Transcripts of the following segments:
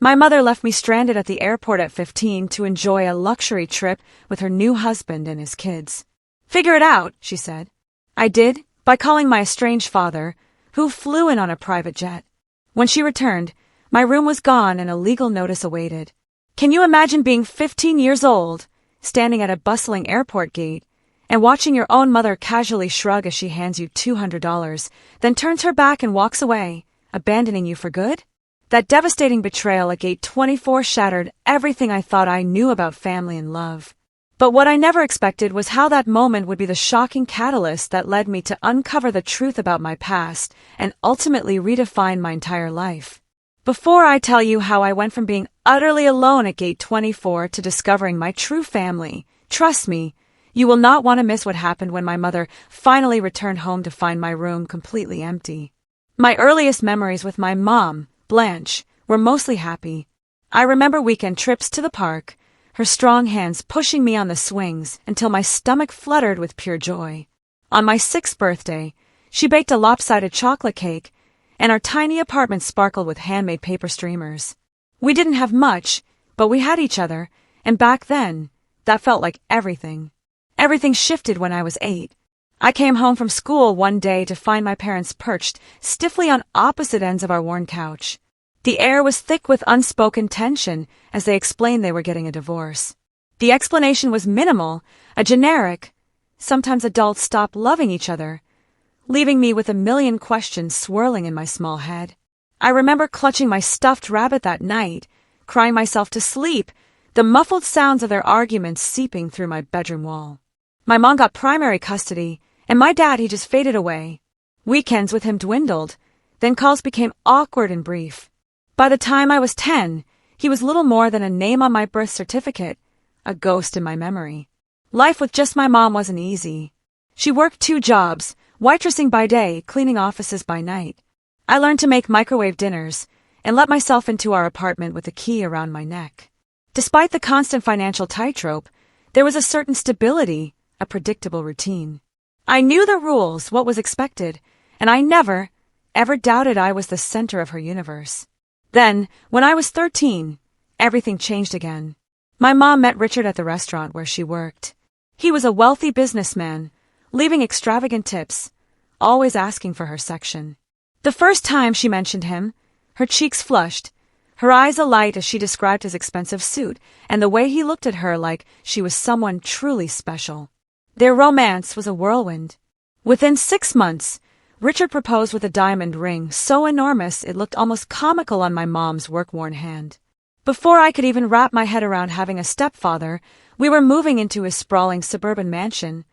My mother left me stranded at the airport at 15 to enjoy a luxury trip with her new husband and his kids. Figure it out, she said. I did, by calling my estranged father, who flew in on a private jet. When she returned, my room was gone and a legal notice awaited. Can you imagine being 15 years old, standing at a bustling airport gate, and watching your own mother casually shrug as she hands you $200, then turns her back and walks away, abandoning you for good? That devastating betrayal at Gate 24 shattered everything I thought I knew about family and love. But what I never expected was how that moment would be the shocking catalyst that led me to uncover the truth about my past and ultimately redefine my entire life. Before I tell you how I went from being utterly alone at Gate 24 to discovering my true family, trust me, you will not want to miss what happened when my mother finally returned home to find my room completely empty. My earliest memories with my mom, Blanche, were mostly happy. I remember weekend trips to the park, her strong hands pushing me on the swings until my stomach fluttered with pure joy. On my 6th birthday, she baked a lopsided chocolate cake, and our tiny apartment sparkled with handmade paper streamers. We didn't have much, but we had each other, and back then, that felt like everything. Everything shifted when I was 8. I came home from school one day to find my parents perched stiffly on opposite ends of our worn couch. The air was thick with unspoken tension as they explained they were getting a divorce. The explanation was minimal, a generic, sometimes adults stop loving each other, leaving me with a million questions swirling in my small head. I remember clutching my stuffed rabbit that night, crying myself to sleep, the muffled sounds of their arguments seeping through my bedroom wall. My mom got primary custody, and my dad, he just faded away. Weekends with him dwindled, then calls became awkward and brief. By the time I was 10, he was little more than a name on my birth certificate, a ghost in my memory. Life with just my mom wasn't easy. She worked 2 jobs, waitressing by day, cleaning offices by night. I learned to make microwave dinners and let myself into our apartment with a key around my neck. Despite the constant financial tightrope, there was a certain stability, a predictable routine. I knew the rules, what was expected, and I never, ever doubted I was the center of her universe. Then, when I was 13, everything changed again. My mom met Richard at the restaurant where she worked. He was a wealthy businessman, leaving extravagant tips, always asking for her section. The first time she mentioned him, her cheeks flushed, her eyes alight as she described his expensive suit and the way he looked at her like she was someone truly special. Their romance was a whirlwind. Within 6 months, Richard proposed with a diamond ring so enormous it looked almost comical on my mom's work-worn hand. Before I could even wrap my head around having a stepfather, we were moving into his sprawling suburban mansion.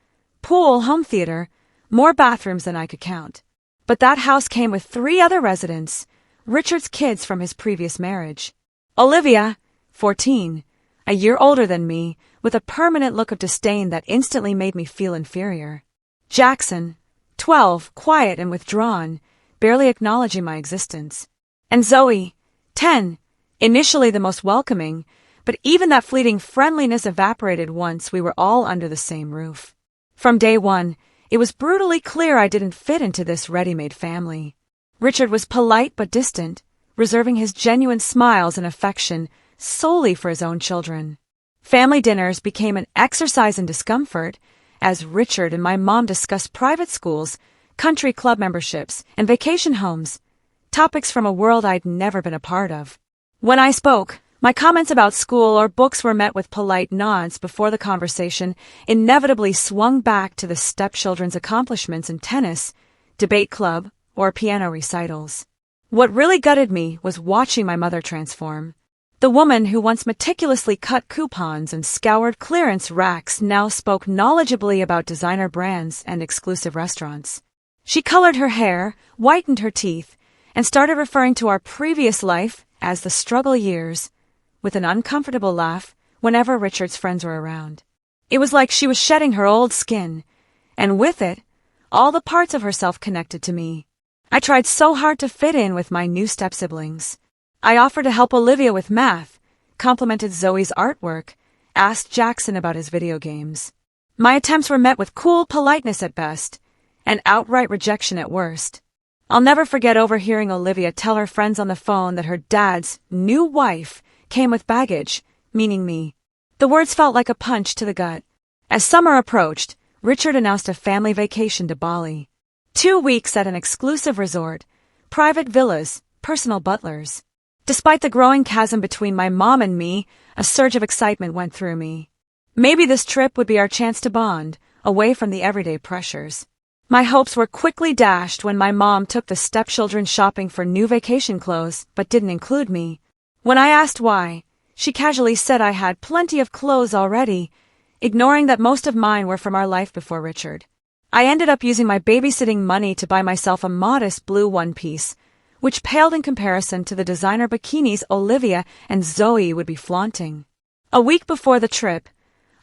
Pool, home theater, more bathrooms than I could count. But that house came with 3 other residents, Richard's kids from his previous marriage. Olivia, 14, a year older than me, with a permanent look of disdain that instantly made me feel inferior. Jackson, 12, quiet and withdrawn, barely acknowledging my existence. And Zoe, 10, initially the most welcoming, but even that fleeting friendliness evaporated once we were all under the same roof. From day one, it was brutally clear I didn't fit into this ready-made family. Richard was polite but distant, reserving his genuine smiles and affection solely for his own children. Family dinners became an exercise in discomfort as Richard and my mom discussed private schools, country club memberships, and vacation homes, topics from a world I'd never been a part of. When I spoke, my comments about school or books were met with polite nods before the conversation inevitably swung back to the stepchildren's accomplishments in tennis, debate club, or piano recitals. What really gutted me was watching my mother transform. The woman who once meticulously cut coupons and scoured clearance racks now spoke knowledgeably about designer brands and exclusive restaurants. She colored her hair, whitened her teeth, and started referring to our previous life as the struggle years, with an uncomfortable laugh whenever Richard's friends were around. It was like she was shedding her old skin, and with it, all the parts of herself connected to me. I tried so hard to fit in with my new step-siblings. I offered to help Olivia with math, complimented Zoe's artwork, asked Jackson about his video games. My attempts were met with cool politeness at best, and outright rejection at worst. I'll never forget overhearing Olivia tell her friends on the phone that her dad's new wife came with baggage, meaning me. The words felt like a punch to the gut. As summer approached, Richard announced a family vacation to Bali. 2 weeks at an exclusive resort, private villas, personal butlers. Despite the growing chasm between my mom and me, a surge of excitement went through me. Maybe this trip would be our chance to bond, away from the everyday pressures. My hopes were quickly dashed when my mom took the stepchildren shopping for new vacation clothes, but didn't include me. When I asked why, she casually said I had plenty of clothes already, ignoring that most of mine were from our life before Richard. I ended up using my babysitting money to buy myself a modest blue one-piece, which paled in comparison to the designer bikinis Olivia and Zoe would be flaunting. A week before the trip,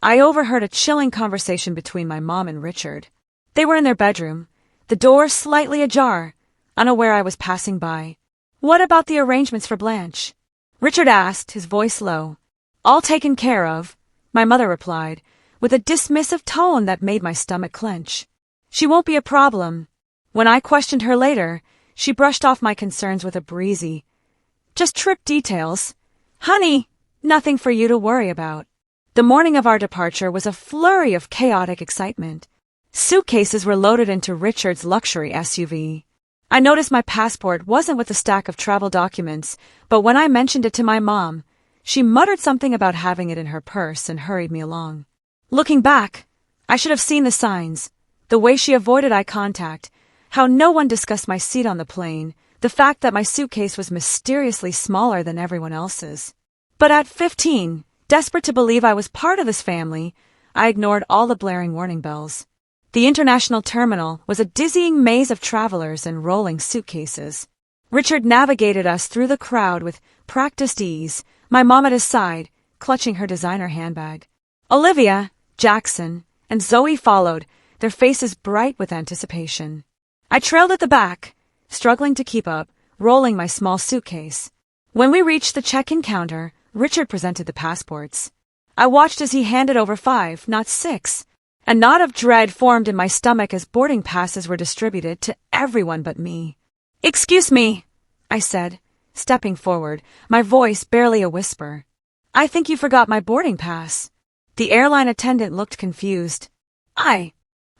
I overheard a chilling conversation between my mom and Richard. They were in their bedroom, the door slightly ajar, unaware I was passing by. "What about the arrangements for Blanche?" Richard asked, his voice low. "All taken care of," my mother replied, with a dismissive tone that made my stomach clench. "She won't be a problem." When I questioned her later, she brushed off my concerns with a breezy, "Just trip details. Honey, nothing for you to worry about." The morning of our departure was a flurry of chaotic excitement. Suitcases were loaded into Richard's luxury SUV. I noticed my passport wasn't with a stack of travel documents, but when I mentioned it to my mom, she muttered something about having it in her purse and hurried me along. Looking back, I should have seen the signs, the way she avoided eye contact, how no one discussed my seat on the plane, the fact that my suitcase was mysteriously smaller than everyone else's. But at 15, desperate to believe I was part of this family, I ignored all the blaring warning bells. The international terminal was a dizzying maze of travelers and rolling suitcases. Richard navigated us through the crowd with practiced ease, my mom at his side, clutching her designer handbag. Olivia, Jackson, and Zoe followed, their faces bright with anticipation. I trailed at the back, struggling to keep up, rolling my small suitcase. When we reached the check-in counter, Richard presented the passports. I watched as he handed over 5, not 6. A knot of dread formed in my stomach as boarding passes were distributed to everyone but me. "Excuse me," I said, stepping forward, my voice barely a whisper. "I think you forgot my boarding pass." The airline attendant looked confused. "I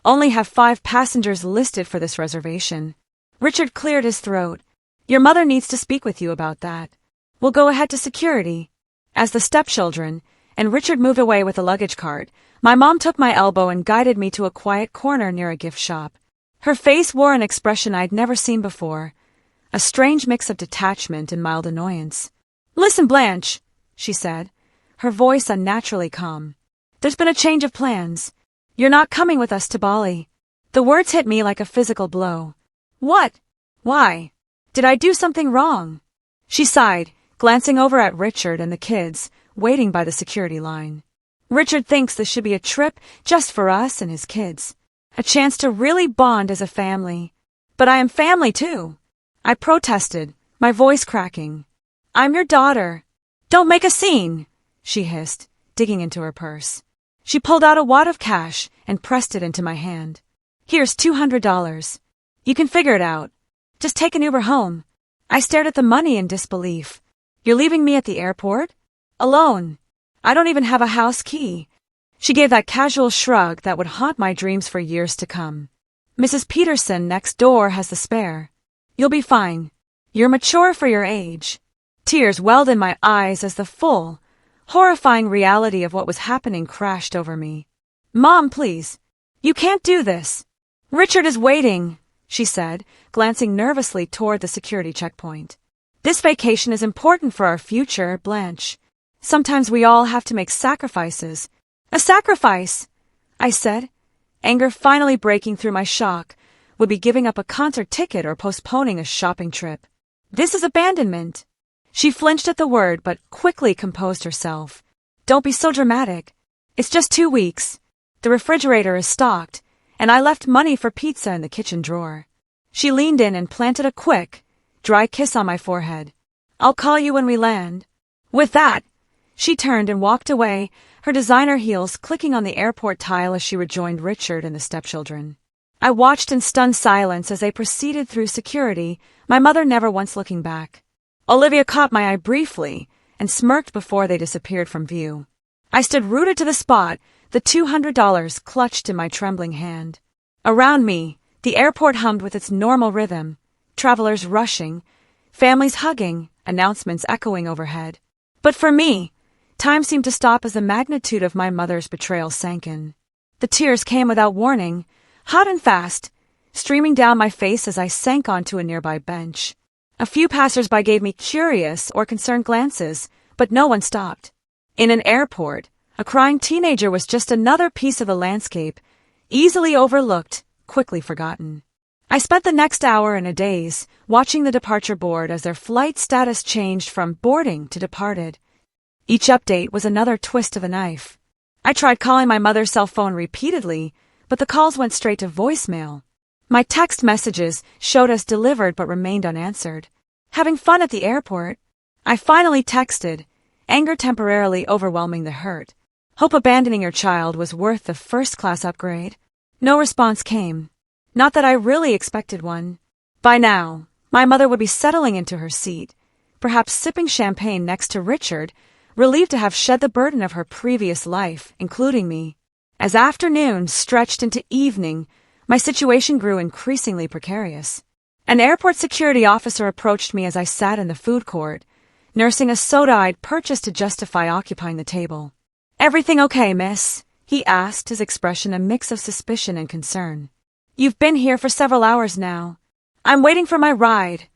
only have 5 passengers listed for this reservation." Richard cleared his throat. "Your mother needs to speak with you about that. We'll go ahead to security." As the stepchildren and Richard moved away with the luggage cart, my mom took my elbow and guided me to a quiet corner near a gift shop. Her face wore an expression I'd never seen before, a strange mix of detachment and mild annoyance. "Listen, Blanche," she said, her voice unnaturally calm. "There's been a change of plans. You're not coming with us to Bali." The words hit me like a physical blow. "What? Why? Did I do something wrong?" She sighed, glancing over at Richard and the kids, waiting by the security line. "Richard thinks this should be a trip just for us and his kids. A chance to really bond as a family. But I am family too," I protested, my voice cracking. "I'm your daughter. Don't make a scene," she hissed, digging into her purse. She pulled out a wad of cash and pressed it into my hand. "Here's $200. You can figure it out. Just take an Uber home." I stared at the money in disbelief. "You're leaving me at the airport? Alone? I don't even have a house key." She gave that casual shrug that would haunt my dreams for years to come. "Mrs. Peterson next door has the spare. You'll be fine. You're mature for your age." Tears welled in my eyes as the full, horrifying reality of what was happening crashed over me. "Mom, please. You can't do this." "Richard is waiting," she said, glancing nervously toward the security checkpoint. "This vacation is important for our future, Blanche. Sometimes we all have to make sacrifices." "A sacrifice," I said, anger finally breaking through my shock, would be giving up a concert ticket or postponing a shopping trip. "This is abandonment." She flinched at the word but quickly composed herself. "Don't be so dramatic. It's just 2 weeks. The refrigerator is stocked, and I left money for pizza in the kitchen drawer." She leaned in and planted a quick, dry kiss on my forehead. "I'll call you when we land." With that, she turned and walked away, her designer heels clicking on the airport tile as she rejoined Richard and the stepchildren. I watched in stunned silence as they proceeded through security, my mother never once looking back. Olivia caught my eye briefly and smirked before they disappeared from view. I stood rooted to the spot, the $200 clutched in my trembling hand. Around me, the airport hummed with its normal rhythm, travelers rushing, families hugging, announcements echoing overhead. But for me, time seemed to stop as the magnitude of my mother's betrayal sank in. The tears came without warning, hot and fast, streaming down my face as I sank onto a nearby bench. A few passers-by gave me curious or concerned glances, but no one stopped. In an airport, a crying teenager was just another piece of the landscape, easily overlooked, quickly forgotten. I spent the next hour in a daze, watching the departure board as their flight status changed from boarding to departed. Each update was another twist of a knife. I tried calling my mother's cell phone repeatedly, but the calls went straight to voicemail. My text messages showed as delivered but remained unanswered. Having fun at the airport? I finally texted, anger temporarily overwhelming the hurt. Hope abandoning your child was worth the first-class upgrade. No response came. Not that I really expected one. By now, my mother would be settling into her seat, perhaps sipping champagne next to Richard, relieved to have shed the burden of her previous life, including me. As afternoon stretched into evening, my situation grew increasingly precarious. An airport security officer approached me as I sat in the food court, nursing a soda I'd purchased to justify occupying the table. "Everything okay, miss?" he asked, his expression a mix of suspicion and concern. "You've been here for several hours now." "I'm waiting for my ride,"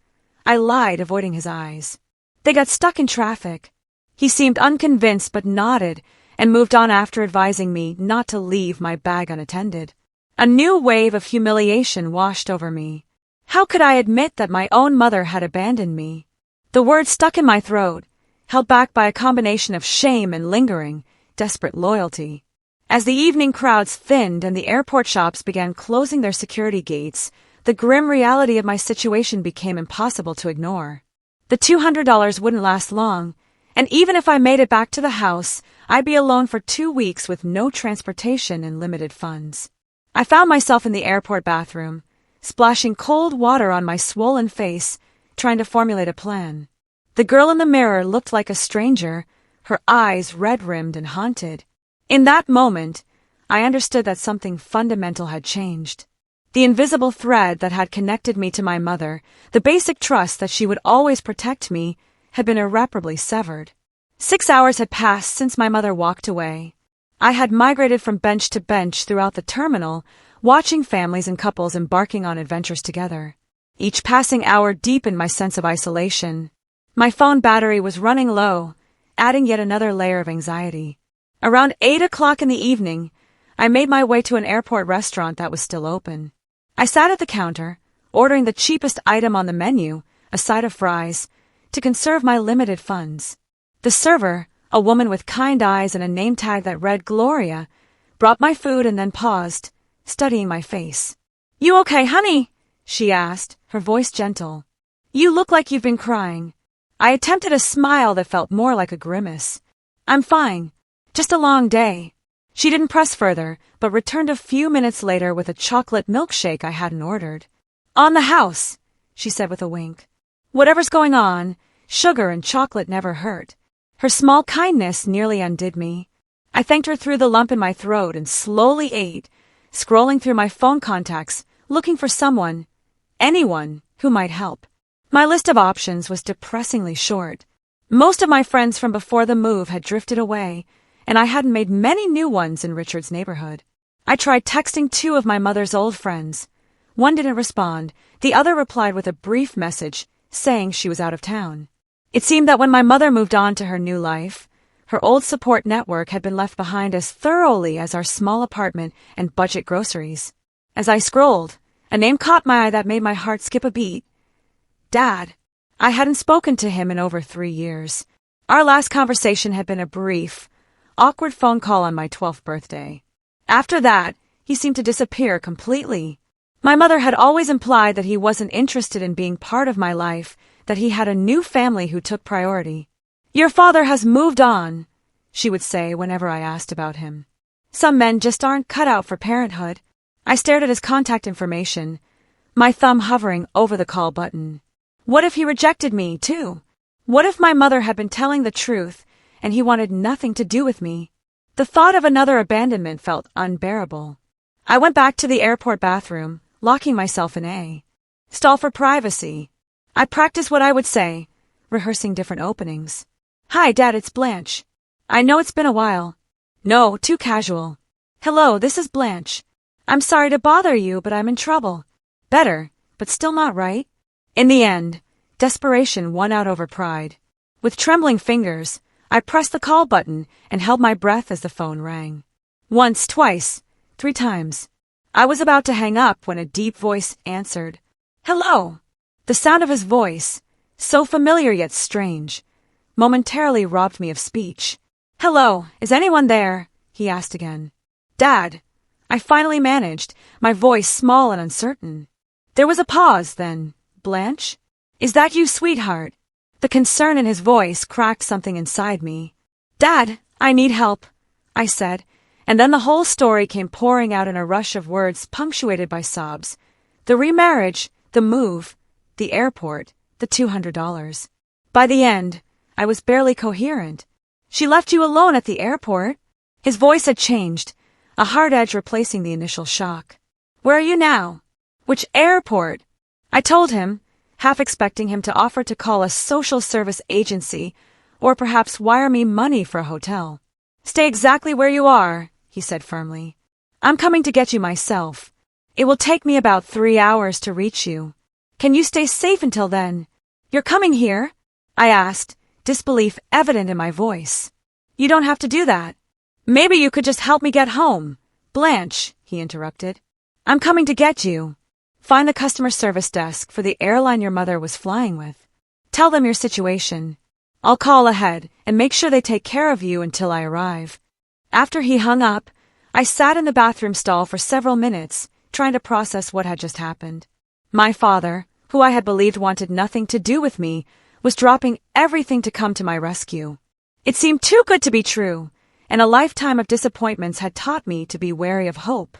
I lied, avoiding his eyes. "They got stuck in traffic." He seemed unconvinced but nodded and moved on after advising me not to leave my bag unattended. A new wave of humiliation washed over me. How could I admit that my own mother had abandoned me? The words stuck in my throat, held back by a combination of shame and lingering, desperate loyalty. As the evening crowds thinned and the airport shops began closing their security gates, the grim reality of my situation became impossible to ignore. The $200 wouldn't last long, and even if I made it back to the house, I'd be alone for 2 weeks with no transportation and limited funds. I found myself in the airport bathroom, splashing cold water on my swollen face, trying to formulate a plan. The girl in the mirror looked like a stranger, her eyes red-rimmed and haunted. In that moment, I understood that something fundamental had changed. The invisible thread that had connected me to my mother, the basic trust that she would always protect me, had been irreparably severed. 6 hours had passed since my mother walked away. I had migrated from bench to bench throughout the terminal, watching families and couples embarking on adventures together. Each passing hour deepened my sense of isolation. My phone battery was running low, adding yet another layer of anxiety. Around 8 o'clock in the evening, I made my way to an airport restaurant that was still open. I sat at the counter, ordering the cheapest item on the menu, a side of fries, to conserve my limited funds. The server, a woman with kind eyes and a name tag that read Gloria, brought my food and then paused, studying my face. "You okay, honey?" she asked, her voice gentle. "You look like you've been crying." I attempted a smile that felt more like a grimace. "I'm fine. Just a long day." She didn't press further, but returned a few minutes later with a chocolate milkshake I hadn't ordered. "On the house," she said with a wink. "Whatever's going on, sugar and chocolate never hurt." Her small kindness nearly undid me. I thanked her through the lump in my throat and slowly ate, scrolling through my phone contacts, looking for someone, anyone, who might help. My list of options was depressingly short. Most of my friends from before the move had drifted away, and I hadn't made many new ones in Richard's neighborhood. I tried texting 2 of my mother's old friends. One didn't respond, the other replied with a brief message, saying she was out of town. It seemed that when my mother moved on to her new life, her old support network had been left behind as thoroughly as our small apartment and budget groceries. As I scrolled, a name caught my eye that made my heart skip a beat. Dad. I hadn't spoken to him in over 3 years. Our last conversation had been a brief, awkward phone call on my 12th birthday. After that, he seemed to disappear completely. My mother had always implied that he wasn't interested in being part of my life, that he had a new family who took priority. "Your father has moved on," she would say whenever I asked about him. "Some men just aren't cut out for parenthood." I stared at his contact information, my thumb hovering over the call button. What if he rejected me, too? What if my mother had been telling the truth, and he wanted nothing to do with me? The thought of another abandonment felt unbearable. I went back to the airport bathroom, locking myself in a stall for privacy. I practiced what I would say, rehearsing different openings. Hi, Dad, it's Blanche. I know it's been a while. No, too casual. Hello, this is Blanche. I'm sorry to bother you, but I'm in trouble. Better, but still not right. In the end, desperation won out over pride. With trembling fingers, I pressed the call button and held my breath as the phone rang. Once, twice, 3 times. I was about to hang up when a deep voice answered. Hello! The sound of his voice, so familiar yet strange, momentarily robbed me of speech. Hello, is anyone there? He asked again. Dad, I finally managed, my voice small and uncertain. There was a pause, then. Blanche? Is that you, sweetheart? The concern in his voice cracked something inside me. Dad, I need help, I said, and then the whole story came pouring out in a rush of words punctuated by sobs. The remarriage, the move, the airport, the $200. By the end, I was barely coherent. She left you alone at the airport? His voice had changed, a hard edge replacing the initial shock. Where are you now? Which airport? I told him, half expecting him to offer to call a social service agency or perhaps wire me money for a hotel. Stay exactly where you are, he said firmly. I'm coming to get you myself. It will take me about 3 hours to reach you. Can you stay safe until then? You're coming here? I asked, disbelief evident in my voice. You don't have to do that. Maybe you could just help me get home. Blanche, he interrupted. I'm coming to get you. Find the customer service desk for the airline your mother was flying with. Tell them your situation. I'll call ahead and make sure they take care of you until I arrive. After he hung up, I sat in the bathroom stall for several minutes, trying to process what had just happened. My father, who I had believed wanted nothing to do with me, was dropping everything to come to my rescue. It seemed too good to be true, and a lifetime of disappointments had taught me to be wary of hope.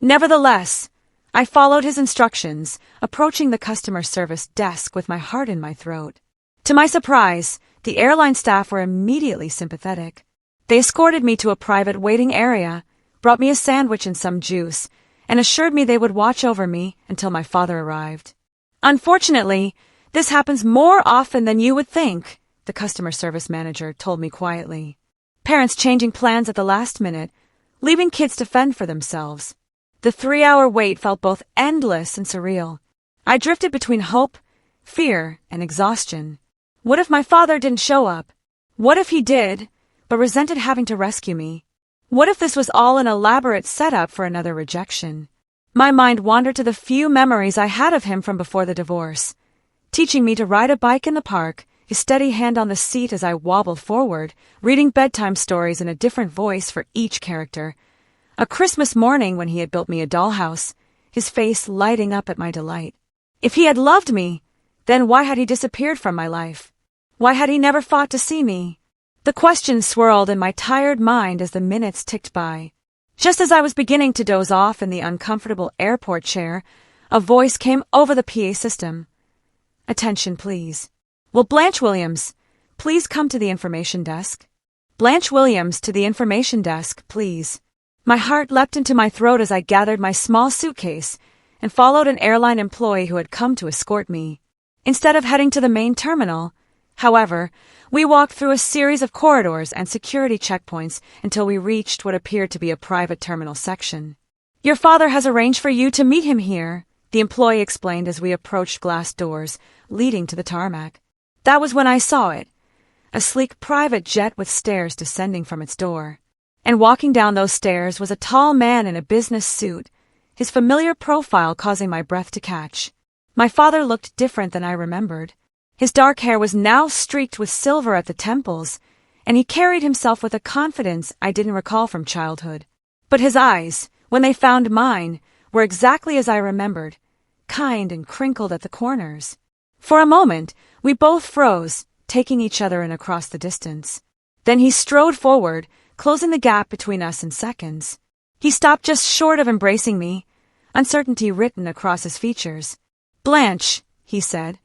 Nevertheless, I followed his instructions, approaching the customer service desk with my heart in my throat. To my surprise, the airline staff were immediately sympathetic. They escorted me to a private waiting area, brought me a sandwich and some juice, and assured me they would watch over me until my father arrived. Unfortunately, this happens more often than you would think, the customer service manager told me quietly. Parents changing plans at the last minute, leaving kids to fend for themselves. The 3-hour wait felt both endless and surreal. I drifted between hope, fear, and exhaustion. What if my father didn't show up? What if he did, but resented having to rescue me? What if this was all an elaborate setup for another rejection? My mind wandered to the few memories I had of him from before the divorce. Teaching me to ride a bike in the park, his steady hand on the seat as I wobbled forward, reading bedtime stories in a different voice for each character. A Christmas morning when he had built me a dollhouse, his face lighting up at my delight. If he had loved me, then why had he disappeared from my life? Why had he never fought to see me? The questions swirled in my tired mind as the minutes ticked by. Just as I was beginning to doze off in the uncomfortable airport chair, a voice came over the PA system. Attention, please. Will Blanche Williams please come to the information desk? Blanche Williams to the information desk, please. My heart leapt into my throat as I gathered my small suitcase and followed an airline employee who had come to escort me. Instead of heading to the main terminal, however, we walked through a series of corridors and security checkpoints until we reached what appeared to be a private terminal section. Your father has arranged for you to meet him here, the employee explained as we approached glass doors leading to the tarmac. That was when I saw it, a sleek private jet with stairs descending from its door. And walking down those stairs was a tall man in a business suit, his familiar profile causing my breath to catch. My father looked different than I remembered. His dark hair was now streaked with silver at the temples, and he carried himself with a confidence I didn't recall from childhood. But his eyes, when they found mine, were exactly as I remembered, kind and crinkled at the corners. For a moment, we both froze, taking each other in across the distance. Then he strode forward, closing the gap between us in seconds. He stopped just short of embracing me, uncertainty written across his features. "Blanche," he said,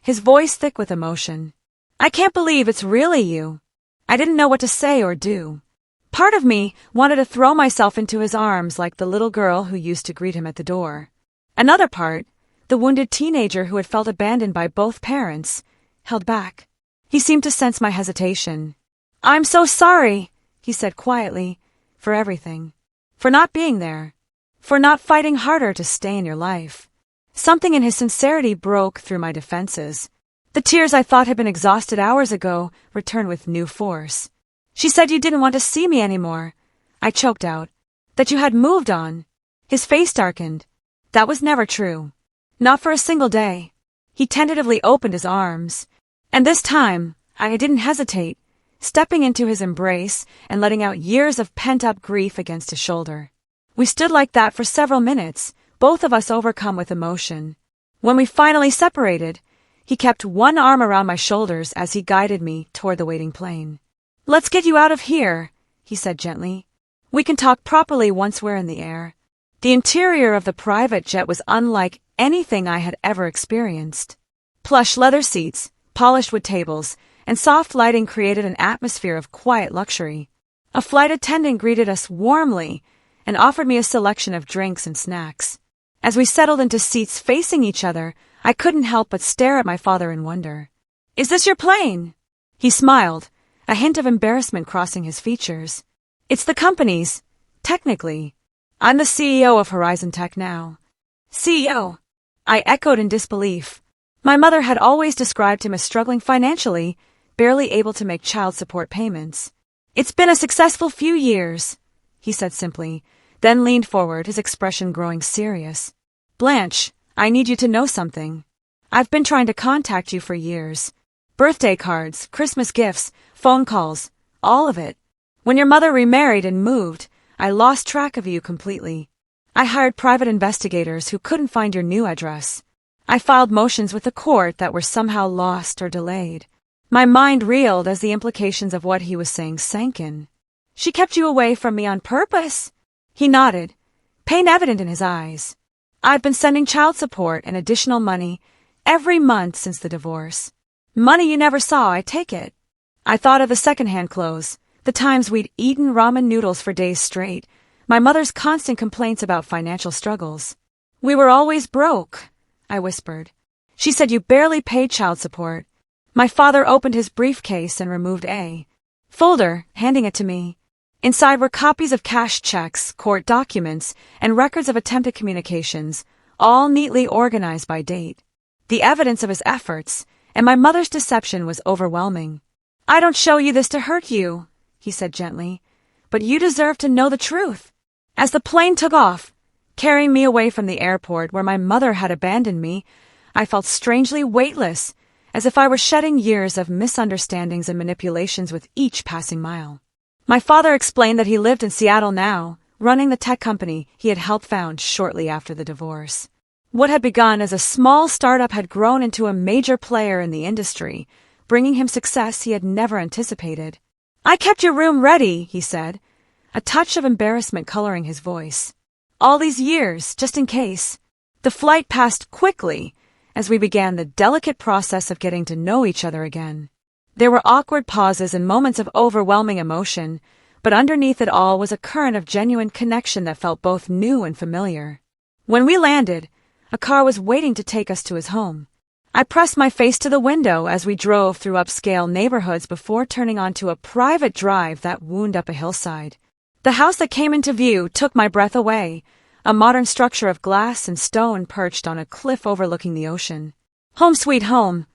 his voice thick with emotion. "I can't believe it's really you." I didn't know what to say or do. Part of me wanted to throw myself into his arms like the little girl who used to greet him at the door. Another part, the wounded teenager who had felt abandoned by both parents, held back. He seemed to sense my hesitation. "I'm so sorry," he said quietly, "for everything. For not being there. For not fighting harder to stay in your life." Something in his sincerity broke through my defenses. The tears I thought had been exhausted hours ago returned with new force. "She said you didn't want to see me anymore," I choked out. "That you had moved on." His face darkened. That was never true. Not for a single day. He tentatively opened his arms. And this time, I didn't hesitate, stepping into his embrace and letting out years of pent-up grief against his shoulder. We stood like that for several minutes, both of us overcome with emotion. When we finally separated, he kept one arm around my shoulders as he guided me toward the waiting plane. "Let's get you out of here," he said gently. "We can talk properly once we're in the air." The interior of the private jet was unlike anything I had ever experienced. Plush leather seats, polished wood tables, and soft lighting created an atmosphere of quiet luxury. A flight attendant greeted us warmly and offered me a selection of drinks and snacks. As we settled into seats facing each other, I couldn't help but stare at my father in wonder. "Is this your plane?" He smiled, a hint of embarrassment crossing his features. "It's the company's, technically. I'm the CEO of Horizon Tech now." "CEO?" I echoed in disbelief. My mother had always described him as struggling financially, barely able to make child support payments. "It's been a successful few years," he said simply, then leaned forward, his expression growing serious. "Blanche, I need you to know something. I've been trying to contact you for years. Birthday cards, Christmas gifts, phone calls, all of it. When your mother remarried and moved, I lost track of you completely. I hired private investigators who couldn't find your new address. I filed motions with the court that were somehow lost or delayed." My mind reeled as the implications of what he was saying sank in. "She kept you away from me on purpose?" He nodded, pain evident in his eyes. "I've been sending child support and additional money every month since the divorce. Money you never saw, I take it." I thought of the secondhand clothes, the times we'd eaten ramen noodles for days straight, my mother's constant complaints about financial struggles. "We were always broke," I whispered. "She said you barely paid child support." My father opened his briefcase and removed a folder, handing it to me. Inside were copies of cash checks, court documents, and records of attempted communications, all neatly organized by date. The evidence of his efforts, and my mother's deception was overwhelming. "I don't show you this to hurt you," he said gently, "but you deserve to know the truth." As the plane took off, carrying me away from the airport where my mother had abandoned me, I felt strangely weightless, as if I were shedding years of misunderstandings and manipulations with each passing mile. My father explained that he lived in Seattle now, running the tech company he had helped found shortly after the divorce. What had begun as a small startup had grown into a major player in the industry, bringing him success he had never anticipated. "I kept your room ready," he said, a touch of embarrassment coloring his voice. "All these years, just in case." The flight passed quickly as we began the delicate process of getting to know each other again. There were awkward pauses and moments of overwhelming emotion, but underneath it all was a current of genuine connection that felt both new and familiar. When we landed, a car was waiting to take us to his home. I pressed my face to the window as we drove through upscale neighborhoods before turning onto a private drive that wound up a hillside. The house that came into view took my breath away, a modern structure of glass and stone perched on a cliff overlooking the ocean. "Home sweet home,"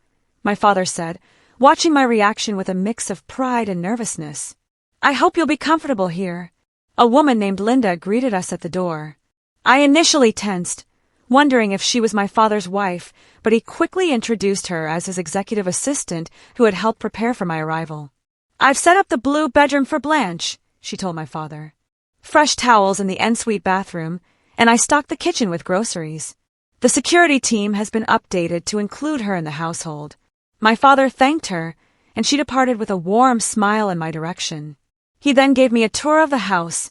my father said, watching my reaction with a mix of pride and nervousness. "I hope you'll be comfortable here." A woman named Linda greeted us at the door. I initially tensed, wondering if she was my father's wife, but he quickly introduced her as his executive assistant who had helped prepare for my arrival. "I've set up the blue bedroom for Blanche," she told my father. "Fresh towels in the ensuite bathroom, and I stocked the kitchen with groceries. The security team has been updated to include her in the household." My father thanked her, and she departed with a warm smile in my direction. He then gave me a tour of the house,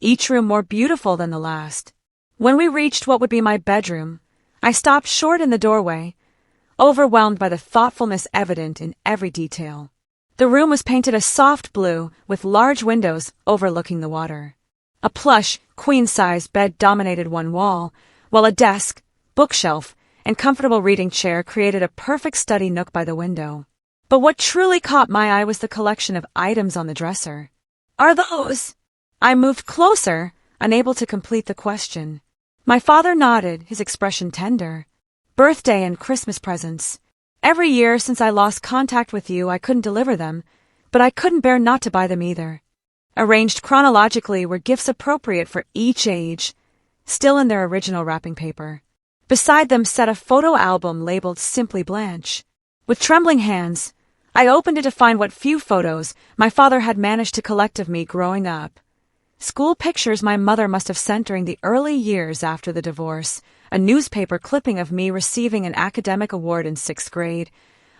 each room more beautiful than the last. When we reached what would be my bedroom, I stopped short in the doorway, overwhelmed by the thoughtfulness evident in every detail. The room was painted a soft blue with large windows overlooking the water. A plush, queen-size bed dominated one wall, while a desk, bookshelf, and comfortable reading chair created a perfect study nook by the window. But what truly caught my eye was the collection of items on the dresser. "Are those?" I moved closer, unable to complete the question. My father nodded, his expression tender. "Birthday and Christmas presents. Every year since I lost contact with you, I couldn't deliver them, but I couldn't bear not to buy them either." Arranged chronologically were gifts appropriate for each age, still in their original wrapping paper. Beside them sat a photo album labeled Simply Blanche. With trembling hands, I opened it to find what few photos my father had managed to collect of me growing up. School pictures my mother must have sent during the early years after the divorce, a newspaper clipping of me receiving an academic award in 6th grade,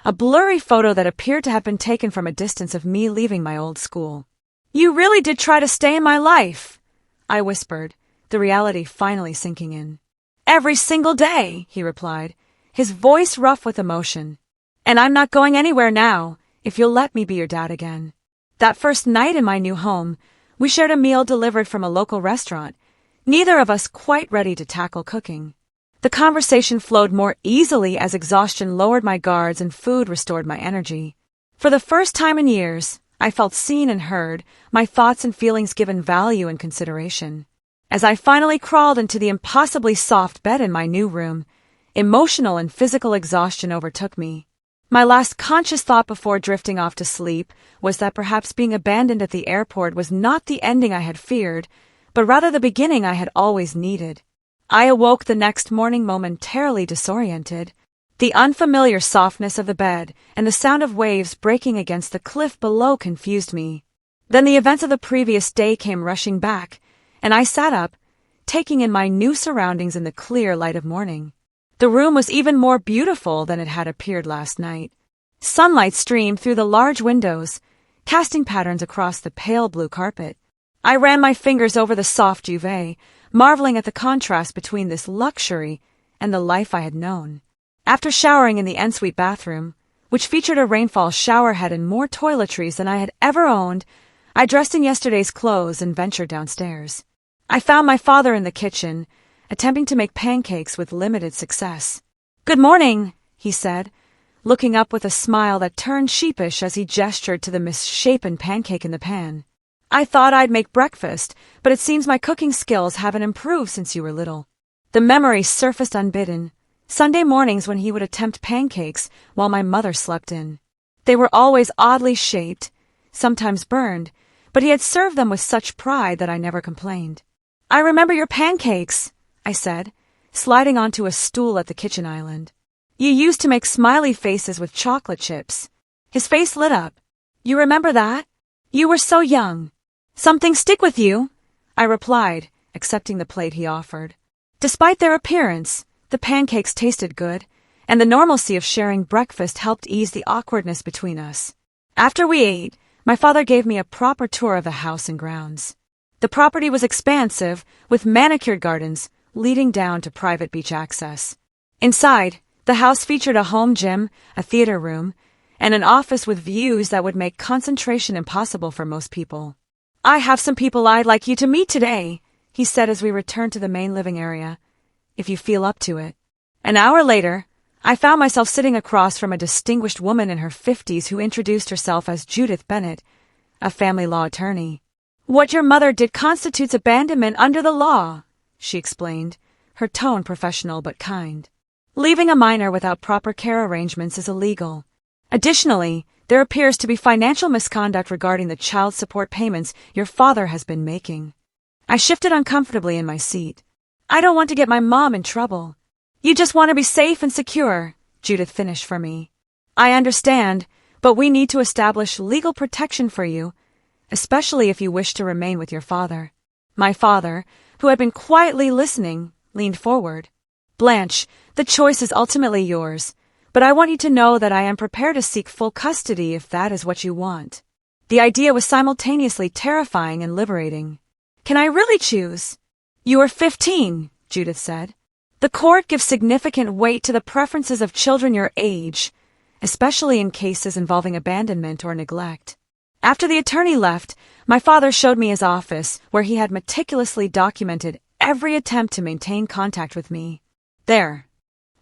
a blurry photo that appeared to have been taken from a distance of me leaving my old school. "You really did try to stay in my life," I whispered, the reality finally sinking in. "Every single day," he replied, his voice rough with emotion. "And I'm not going anywhere now, if you'll let me be your dad again." That first night in my new home, we shared a meal delivered from a local restaurant, neither of us quite ready to tackle cooking. The conversation flowed more easily as exhaustion lowered my guards and food restored my energy. For the first time in years, I felt seen and heard, my thoughts and feelings given value and consideration. As I finally crawled into the impossibly soft bed in my new room, emotional and physical exhaustion overtook me. My last conscious thought before drifting off to sleep was that perhaps being abandoned at the airport was not the ending I had feared, but rather the beginning I had always needed. I awoke the next morning momentarily disoriented. The unfamiliar softness of the bed and the sound of waves breaking against the cliff below confused me. Then the events of the previous day came rushing back, and I sat up, taking in my new surroundings in the clear light of morning. The room was even more beautiful than it had appeared last night. Sunlight streamed through the large windows, casting patterns across the pale blue carpet. I ran my fingers over the soft duvet, marveling at the contrast between this luxury and the life I had known. After showering in the ensuite bathroom, which featured a rainfall showerhead and more toiletries than I had ever owned, I dressed in yesterday's clothes and ventured downstairs. I found my father in the kitchen, attempting to make pancakes with limited success. "Good morning," he said, looking up with a smile that turned sheepish as he gestured to the misshapen pancake in the pan. "I thought I'd make breakfast, but it seems my cooking skills haven't improved since you were little." The memory surfaced unbidden. Sunday mornings when he would attempt pancakes while my mother slept in. They were always oddly shaped, sometimes burned, but he had served them with such pride that I never complained. "I remember your pancakes," I said, sliding onto a stool at the kitchen island. "You used to make smiley faces with chocolate chips." His face lit up. "You remember that? You were so young." "Something stick with you," I replied, accepting the plate he offered. Despite their appearance, the pancakes tasted good, and the normalcy of sharing breakfast helped ease the awkwardness between us. After we ate, my father gave me a proper tour of the house and grounds. The property was expansive, with manicured gardens leading down to private beach access. Inside, the house featured a home gym, a theater room, and an office with views that would make concentration impossible for most people. "I have some people I'd like you to meet today," he said as we returned to the main living area, "if you feel up to it." An hour later, I found myself sitting across from a distinguished woman in her 50s who introduced herself as Judith Bennett, a family law attorney. "What your mother did constitutes abandonment under the law," she explained, her tone professional but kind. "Leaving a minor without proper care arrangements is illegal. Additionally, there appears to be financial misconduct regarding the child support payments your father has been making." I shifted uncomfortably in my seat. "I don't want to get my mom in trouble." "You just want to be safe and secure," Judith finished for me. "I understand, but we need to establish legal protection for you, especially if you wish to remain with your father." My father, who had been quietly listening, leaned forward. "Blanche, the choice is ultimately yours, but I want you to know that I am prepared to seek full custody if that is what you want." The idea was simultaneously terrifying and liberating. "Can I really choose?" "You are 15, Judith said. The court gives significant weight to the preferences of children your age, especially in cases involving abandonment or neglect. After the attorney left, my father showed me his office, where he had meticulously documented every attempt to maintain contact with me. There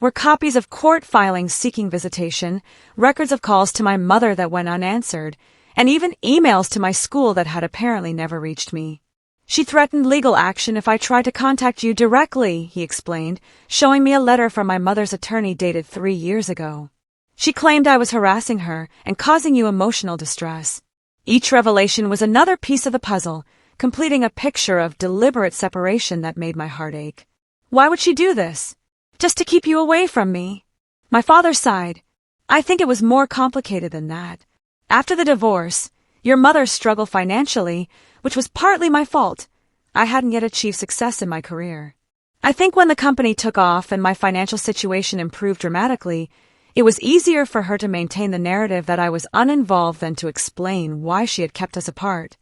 were copies of court filings seeking visitation, records of calls to my mother that went unanswered, and even emails to my school that had apparently never reached me. She threatened legal action if I tried to contact you directly, he explained, showing me a letter from my mother's attorney dated 3 years ago. She claimed I was harassing her and causing you emotional distress. Each revelation was another piece of the puzzle, completing a picture of deliberate separation that made my heart ache. Why would she do this? Just to keep you away from me? My father sighed. I think it was more complicated than that. After the divorce, your mother struggled financially, which was partly my fault. I hadn't yet achieved success in my career. I think when the company took off and my financial situation improved dramatically, it was easier for her to maintain the narrative that I was uninvolved than to explain why she had kept us apart.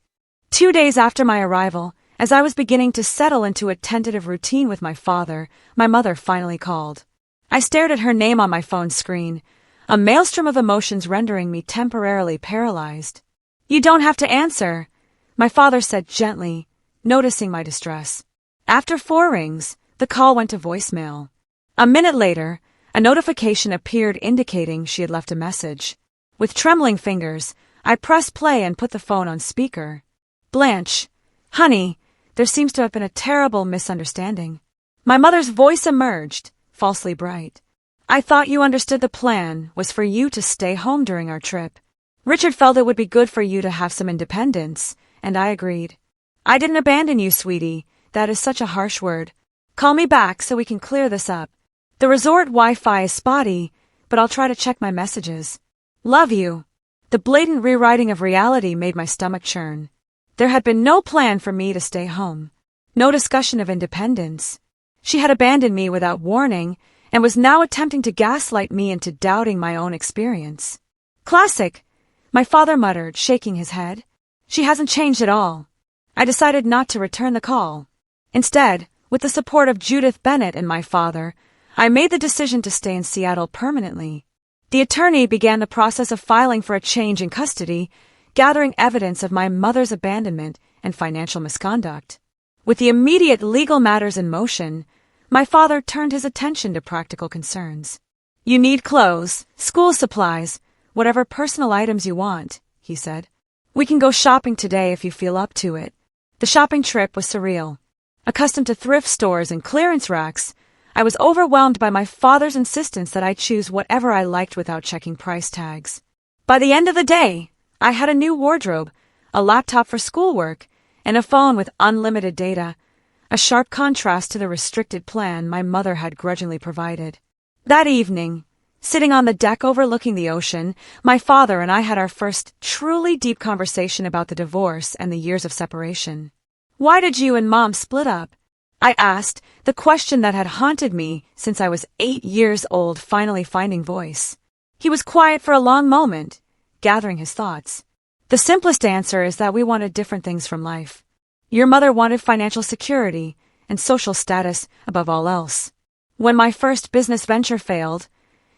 2 days after my arrival, as I was beginning to settle into a tentative routine with my father, my mother finally called. I stared at her name on my phone screen, a maelstrom of emotions rendering me temporarily paralyzed. You don't have to answer, my father said gently, noticing my distress. After 4 rings, the call went to voicemail. A minute later, a notification appeared indicating she had left a message. With trembling fingers, I pressed play and put the phone on speaker. Blanche, honey, there seems to have been a terrible misunderstanding. My mother's voice emerged, falsely bright. I thought you understood the plan was for you to stay home during our trip. Richard felt it would be good for you to have some independence, and I agreed. I didn't abandon you, sweetie. That is such a harsh word. Call me back so we can clear this up. The resort Wi-Fi is spotty, but I'll try to check my messages. Love you. The blatant rewriting of reality made my stomach churn. There had been no plan for me to stay home. No discussion of independence. She had abandoned me without warning and was now attempting to gaslight me into doubting my own experience. Classic, my father muttered, shaking his head. She hasn't changed at all. I decided not to return the call. Instead, with the support of Judith Bennett and my father, I made the decision to stay in Seattle permanently. The attorney began the process of filing for a change in custody, gathering evidence of my mother's abandonment and financial misconduct. With the immediate legal matters in motion, my father turned his attention to practical concerns. You need clothes, school supplies, whatever personal items you want, he said. We can go shopping today if you feel up to it. The shopping trip was surreal. Accustomed to thrift stores and clearance racks, I was overwhelmed by my father's insistence that I choose whatever I liked without checking price tags. By the end of the day, I had a new wardrobe, a laptop for schoolwork, and a phone with unlimited data, a sharp contrast to the restricted plan my mother had grudgingly provided. That evening, sitting on the deck overlooking the ocean, my father and I had our first truly deep conversation about the divorce and the years of separation. Why did you and Mom split up? I asked, the question that had haunted me since I was 8 years old finally finding voice. He was quiet for a long moment, gathering his thoughts. The simplest answer is that we wanted different things from life. Your mother wanted financial security and social status above all else. When my first business venture failed,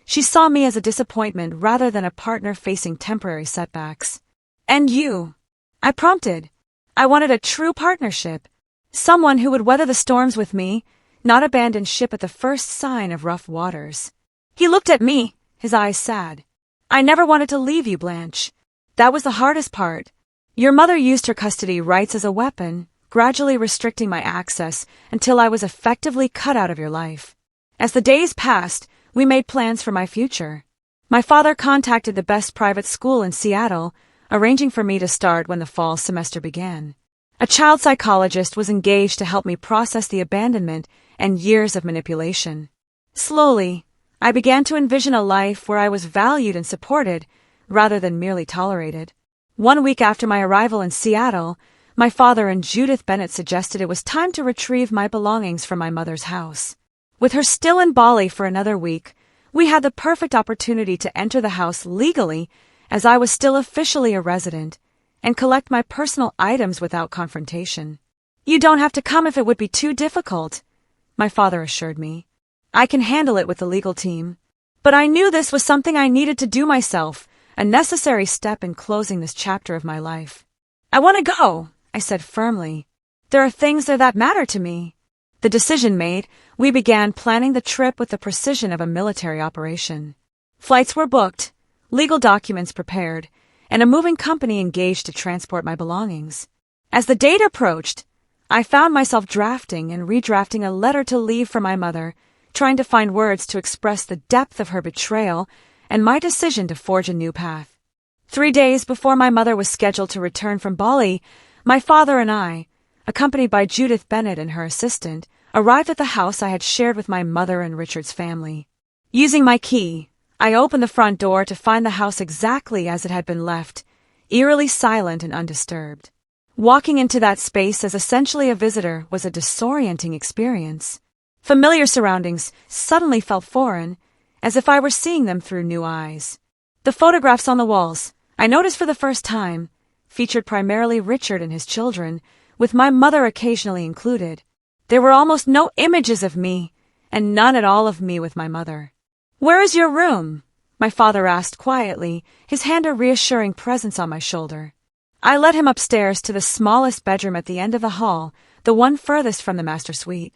she saw me as a disappointment rather than a partner facing temporary setbacks. And you? I prompted. I wanted a true partnership. Someone who would weather the storms with me, not abandon ship at the first sign of rough waters. He looked at me, his eyes sad. I never wanted to leave you, Blanche. That was the hardest part. Your mother used her custody rights as a weapon, gradually restricting my access until I was effectively cut out of your life. As the days passed, we made plans for my future. My father contacted the best private school in Seattle, arranging for me to start when the fall semester began. A child psychologist was engaged to help me process the abandonment and years of manipulation. Slowly, I began to envision a life where I was valued and supported, rather than merely tolerated. 1 week after my arrival in Seattle, my father and Judith Bennett suggested it was time to retrieve my belongings from my mother's house. With her still in Bali for another week, we had the perfect opportunity to enter the house legally, as I was still officially a resident, and collect my personal items without confrontation. You don't have to come if it would be too difficult, my father assured me. I can handle it with the legal team. But I knew this was something I needed to do myself, a necessary step in closing this chapter of my life. I want to go, I said firmly. There are things there that matter to me. The decision made, we began planning the trip with the precision of a military operation. Flights were booked, legal documents prepared, and a moving company engaged to transport my belongings. As the date approached, I found myself drafting and redrafting a letter to leave for my mother, trying to find words to express the depth of her betrayal and my decision to forge a new path. 3 days before my mother was scheduled to return from Bali, my father and I, accompanied by Judith Bennett and her assistant, arrived at the house I had shared with my mother and Richard's family. Using my key, I opened the front door to find the house exactly as it had been left, eerily silent and undisturbed. Walking into that space as essentially a visitor was a disorienting experience. Familiar surroundings suddenly felt foreign, as if I were seeing them through new eyes. The photographs on the walls, I noticed for the first time, featured primarily Richard and his children, with my mother occasionally included. There were almost no images of me, and none at all of me with my mother. "Where is your room?" my father asked quietly, his hand a reassuring presence on my shoulder. I led him upstairs to the smallest bedroom at the end of the hall, the one furthest from the master suite.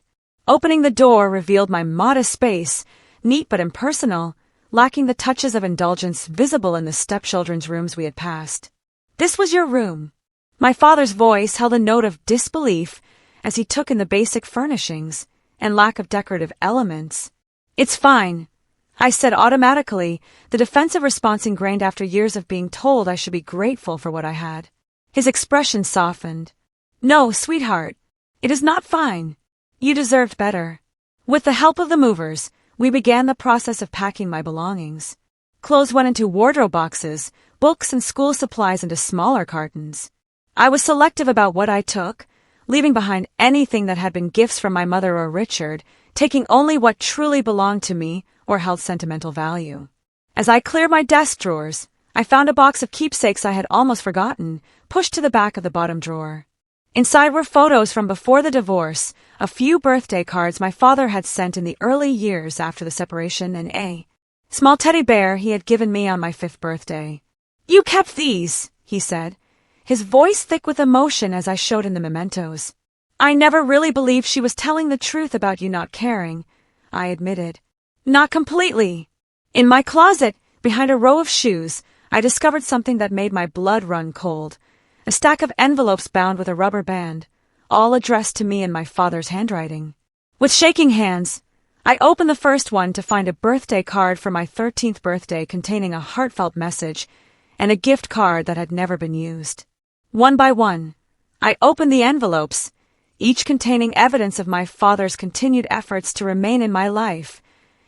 Opening the door revealed my modest space, neat but impersonal, lacking the touches of indulgence visible in the stepchildren's rooms we had passed. "This was your room." My father's voice held a note of disbelief as he took in the basic furnishings and lack of decorative elements. "It's fine," I said automatically, the defensive response ingrained after years of being told I should be grateful for what I had. His expression softened. "No, sweetheart, it is not fine. You deserved better." With the help of the movers, we began the process of packing my belongings. Clothes went into wardrobe boxes, books and school supplies into smaller cartons. I was selective about what I took, leaving behind anything that had been gifts from my mother or Richard, taking only what truly belonged to me or held sentimental value. As I cleared my desk drawers, I found a box of keepsakes I had almost forgotten, pushed to the back of the bottom drawer. Inside were photos from before the divorce, a few birthday cards my father had sent in the early years after the separation, and a small teddy bear he had given me on my 5th birthday. "You kept these," he said, his voice thick with emotion as I showed him the mementos. "I never really believed she was telling the truth about you not caring," I admitted. "Not completely." In my closet, behind a row of shoes, I discovered something that made my blood run cold. A stack of envelopes bound with a rubber band, all addressed to me in my father's handwriting. With shaking hands, I opened the first one to find a birthday card for my 13th birthday containing a heartfelt message and a gift card that had never been used. One by one, I opened the envelopes, each containing evidence of my father's continued efforts to remain in my life,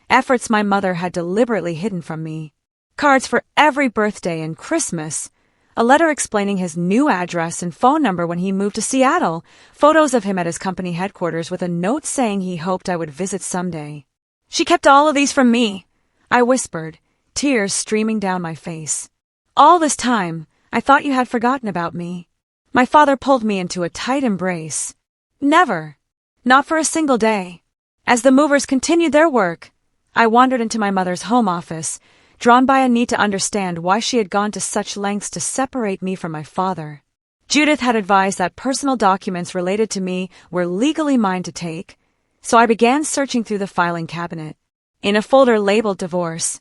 efforts my mother had deliberately hidden from me. Cards for every birthday and Christmas, a letter explaining his new address and phone number when he moved to Seattle, photos of him at his company headquarters with a note saying he hoped I would visit someday. "She kept all of these from me," I whispered, tears streaming down my face. "All this time, I thought you had forgotten about me." My father pulled me into a tight embrace. "Never. Not for a single day." As the movers continued their work, I wandered into my mother's home office, drawn by a need to understand why she had gone to such lengths to separate me from my father. Judith had advised that personal documents related to me were legally mine to take, so I began searching through the filing cabinet. In a folder labeled divorce,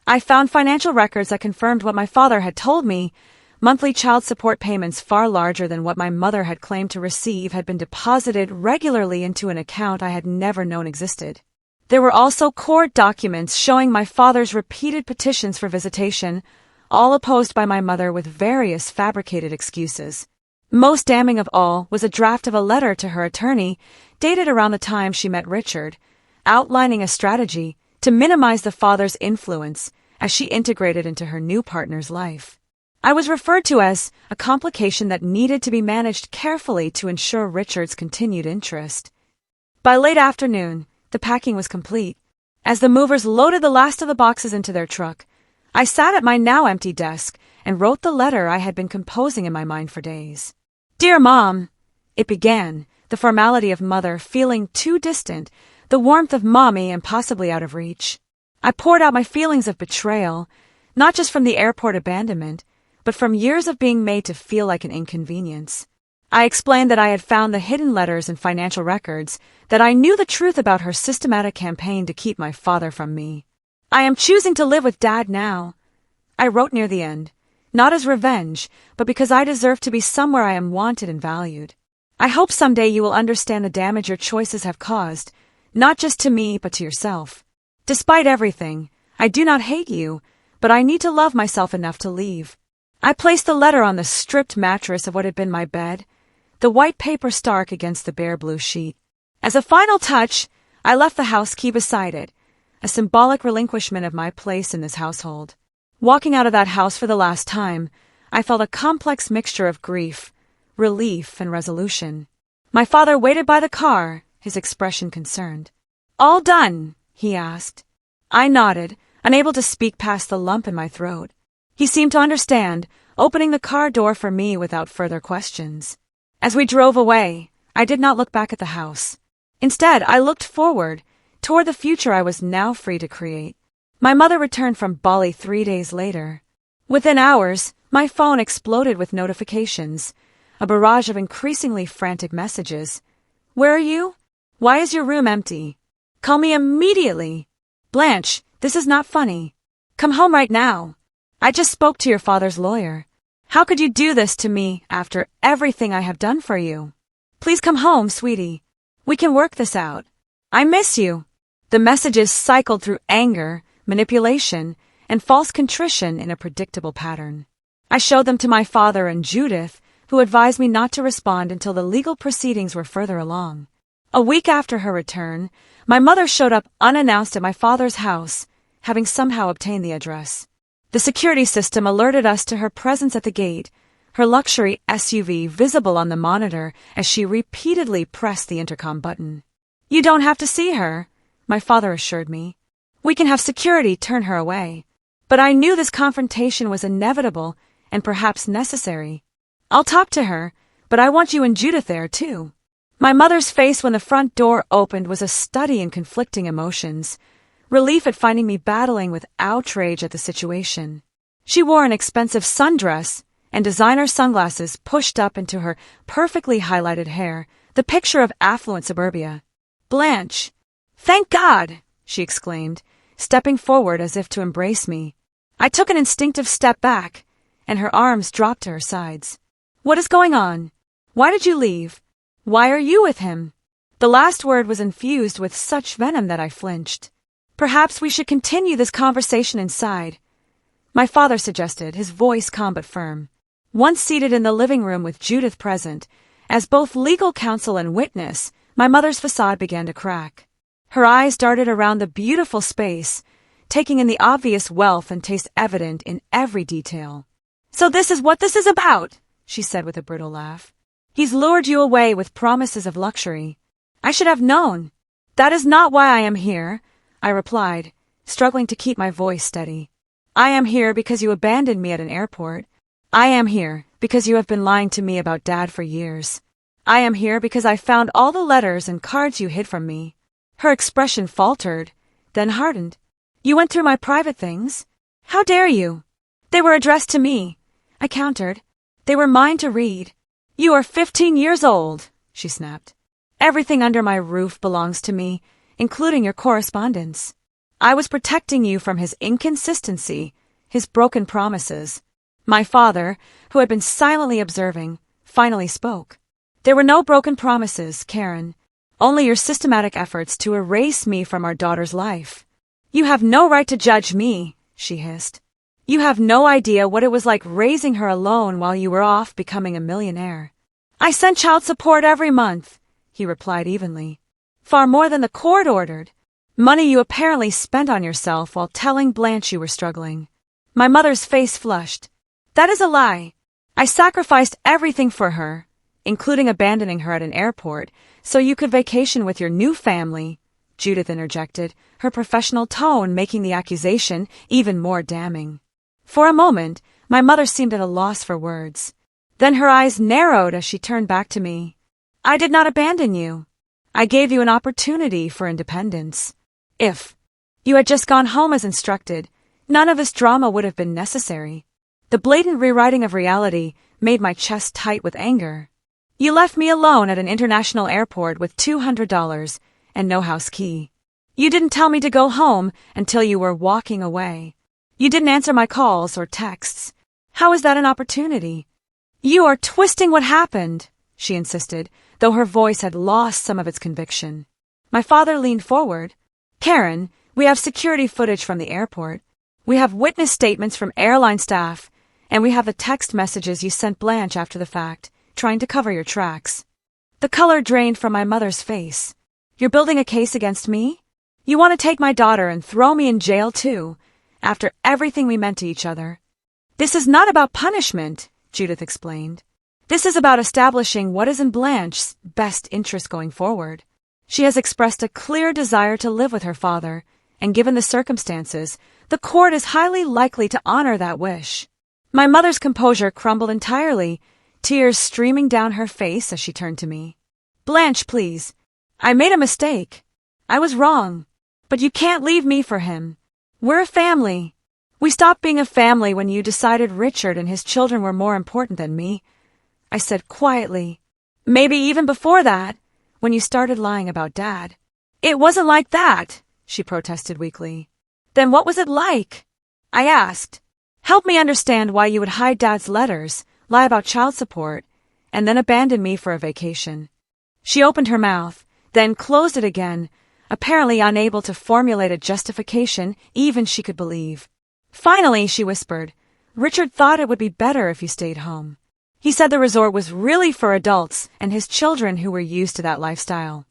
I found financial records that confirmed what my father had told me. Monthly child support payments far larger than what my mother had claimed to receive had been deposited regularly into an account I had never known existed. There were also court documents showing my father's repeated petitions for visitation, all opposed by my mother with various fabricated excuses. Most damning of all was a draft of a letter to her attorney, dated around the time she met Richard, outlining a strategy to minimize the father's influence as she integrated into her new partner's life. I was referred to as a complication that needed to be managed carefully to ensure Richard's continued interest. By late afternoon, the packing was complete. As the movers loaded the last of the boxes into their truck, I sat at my now empty desk and wrote the letter I had been composing in my mind for days. "Dear Mom," it began, the formality of mother feeling too distant, the warmth of mommy and possibly out of reach. I poured out my feelings of betrayal, not just from the airport abandonment, but from years of being made to feel like an inconvenience. I explained that I had found the hidden letters and financial records, that I knew the truth about her systematic campaign to keep my father from me. I am choosing to live with Dad now, I wrote near the end, not as revenge, but because I deserve to be somewhere I am wanted and valued. I hope someday you will understand the damage your choices have caused, not just to me but to yourself. Despite everything, I do not hate you, but I need to love myself enough to leave. I placed the letter on the stripped mattress of what had been my bed, the white paper stark against the bare blue sheet. As a final touch, I left the house key beside it, a symbolic relinquishment of my place in this household. Walking out of that house for the last time, I felt a complex mixture of grief, relief, and resolution. My father waited by the car, his expression concerned. "All done?" he asked. I nodded, unable to speak past the lump in my throat. He seemed to understand, opening the car door for me without further questions. As we drove away, I did not look back at the house. Instead, I looked forward, toward the future I was now free to create. My mother returned from Bali 3 days later. Within hours, my phone exploded with notifications, a barrage of increasingly frantic messages. "Where are you? Why is your room empty? Call me immediately. Blanche, this is not funny. Come home right now. I just spoke to your father's lawyer. How could you do this to me after everything I have done for you? Please come home, sweetie. We can work this out. I miss you." The messages cycled through anger, manipulation, and false contrition in a predictable pattern. I showed them to my father and Judith, who advised me not to respond until the legal proceedings were further along. A week after her return, my mother showed up unannounced at my father's house, having somehow obtained the address. The security system alerted us to her presence at the gate, her luxury SUV visible on the monitor as she repeatedly pressed the intercom button. "You don't have to see her," my father assured me. "We can have security turn her away." But I knew this confrontation was inevitable and perhaps necessary. "I'll talk to her, but I want you and Judith there, too." My mother's face when the front door opened was a study in conflicting emotions, relief at finding me battling with outrage at the situation. She wore an expensive sundress and designer sunglasses pushed up into her perfectly highlighted hair, the picture of affluent suburbia. "Blanche! Thank God!" she exclaimed, stepping forward as if to embrace me. I took an instinctive step back, and her arms dropped to her sides. "What is going on? Why did you leave? Why are you with him?" The last word was infused with such venom that I flinched. "Perhaps we should continue this conversation inside," my father suggested, his voice calm but firm. Once seated in the living room with Judith present, as both legal counsel and witness, my mother's facade began to crack. Her eyes darted around the beautiful space, taking in the obvious wealth and taste evident in every detail. "So this is what this is about," she said with a brittle laugh. "He's lured you away with promises of luxury. I should have known." "That is not why I am here," I replied, struggling to keep my voice steady. "I am here because you abandoned me at an airport. I am here because you have been lying to me about Dad for years. I am here because I found all the letters and cards you hid from me." Her expression faltered, then hardened. "You went through my private things? How dare you?" "They were addressed to me," I countered. "They were mine to read." "You are 15 years old," she snapped. "Everything under my roof belongs to me, including your correspondence. I was protecting you from his inconsistency, his broken promises." My father, who had been silently observing, finally spoke. "There were no broken promises, Karen. Only your systematic efforts to erase me from our daughter's life." "You have no right to judge me," she hissed. "You have no idea what it was like raising her alone while you were off becoming a millionaire." "I sent child support every month," he replied evenly. "Far more than the court ordered. Money you apparently spent on yourself while telling Blanche you were struggling." My mother's face flushed. "That is a lie. I sacrificed everything for her, including abandoning her at an airport, so you could vacation with your new family," Judith interjected, her professional tone making the accusation even more damning. For a moment, my mother seemed at a loss for words. Then her eyes narrowed as she turned back to me. "I did not abandon you. I gave you an opportunity for independence. If you had just gone home as instructed, none of this drama would have been necessary. The blatant rewriting of reality made my chest tight with anger. You left me alone at an international airport with $200 and no house key. You didn't tell me to go home until you were walking away. You didn't answer my calls or texts. How is that an opportunity? You are twisting what happened, she insisted, though her voice had lost some of its conviction. My father leaned forward. Karen, we have security footage from the airport. We have witness statements from airline staff, and we have the text messages you sent Blanche after the fact, trying to cover your tracks. The color drained from my mother's face. You're building a case against me? You want to take my daughter and throw me in jail too, after everything we meant to each other? This is not about punishment, Judith explained. This is about establishing what is in Blanche's best interest going forward. She has expressed a clear desire to live with her father, and given the circumstances, the court is highly likely to honor that wish. My mother's composure crumbled entirely, tears streaming down her face as she turned to me. Blanche, please. I made a mistake. I was wrong. But you can't leave me for him. We're a family. We stopped being a family when you decided Richard and his children were more important than me, I said quietly. Maybe even before that, when you started lying about Dad. It wasn't like that, she protested weakly. Then what was it like? I asked. Help me understand why you would hide Dad's letters, lie about child support, and then abandon me for a vacation. She opened her mouth, then closed it again, apparently unable to formulate a justification even she could believe. Finally, she whispered, Richard thought it would be better if you stayed home. He said the resort was really for adults and his children who were used to that lifestyle.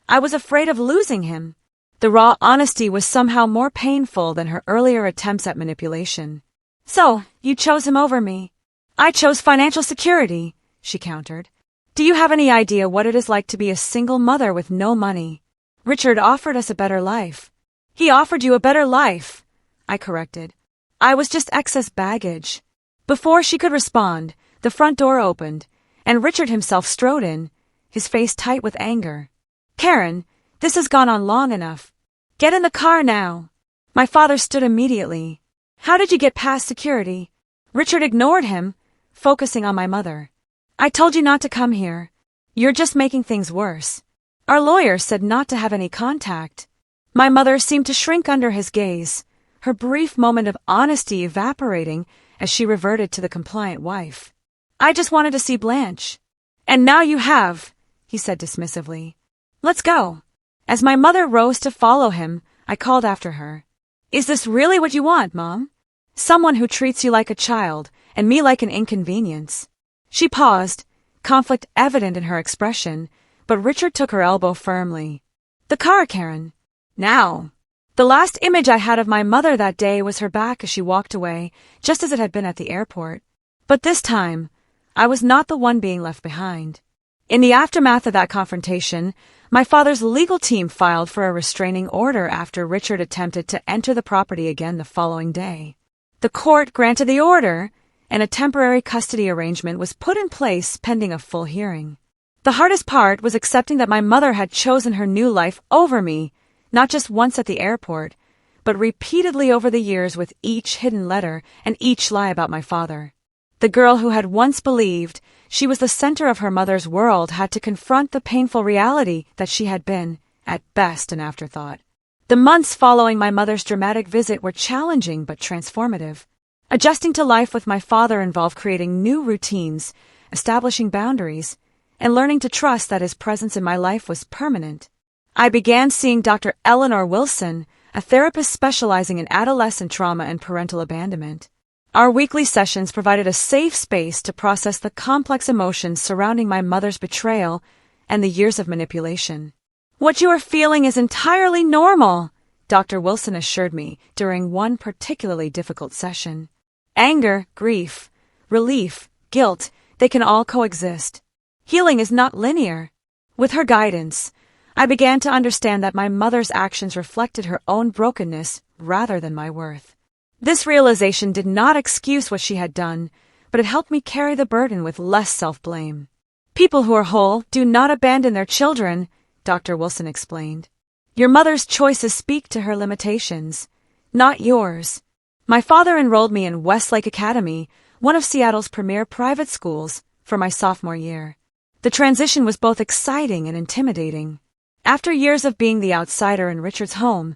I was afraid of losing him. The raw honesty was somehow more painful than her earlier attempts at manipulation. So, you chose him over me. I chose financial security, she countered. Do you have any idea what it is like to be a single mother with no money? Richard offered us a better life. He offered you a better life, I corrected. I was just excess baggage. Before she could respond, the front door opened, and Richard himself strode in, his face tight with anger. Karen, this has gone on long enough. Get in the car now. My father stood immediately. How did you get past security? Richard ignored him, focusing on my mother. I told you not to come here. You're just making things worse. Our lawyer said not to have any contact. My mother seemed to shrink under his gaze, her brief moment of honesty evaporating as she reverted to the compliant wife. I just wanted to see Blanche. And now you have, he said dismissively. Let's go. As my mother rose to follow him, I called after her. Is this really what you want, Mom? Someone who treats you like a child and me like an inconvenience. She paused, conflict evident in her expression, but Richard took her elbow firmly. The car, Karen. Now. The last image I had of my mother that day was her back as she walked away, just as it had been at the airport. But this time, I was not the one being left behind. In the aftermath of that confrontation, my father's legal team filed for a restraining order after Richard attempted to enter the property again the following day. The court granted the order, and a temporary custody arrangement was put in place pending a full hearing. The hardest part was accepting that my mother had chosen her new life over me, not just once at the airport, but repeatedly over the years with each hidden letter and each lie about my father. The girl who had once believed she was the center of her mother's world had to confront the painful reality that she had been, at best, an afterthought. The months following my mother's dramatic visit were challenging but transformative. Adjusting to life with my father involved creating new routines, establishing boundaries, and learning to trust that his presence in my life was permanent. I began seeing Dr. Eleanor Wilson, a therapist specializing in adolescent trauma and parental abandonment. Our weekly sessions provided a safe space to process the complex emotions surrounding my mother's betrayal and the years of manipulation. What you are feeling is entirely normal, Dr. Wilson assured me during one particularly difficult session. Anger, grief, relief, guilt, they can all coexist. Healing is not linear. With her guidance, I began to understand that my mother's actions reflected her own brokenness rather than my worth. This realization did not excuse what she had done, but it helped me carry the burden with less self-blame. People who are whole do not abandon their children, Dr. Wilson explained. Your mother's choices speak to her limitations, not yours. My father enrolled me in Westlake Academy, one of Seattle's premier private schools, for my sophomore year. The transition was both exciting and intimidating. After years of being the outsider in Richard's home,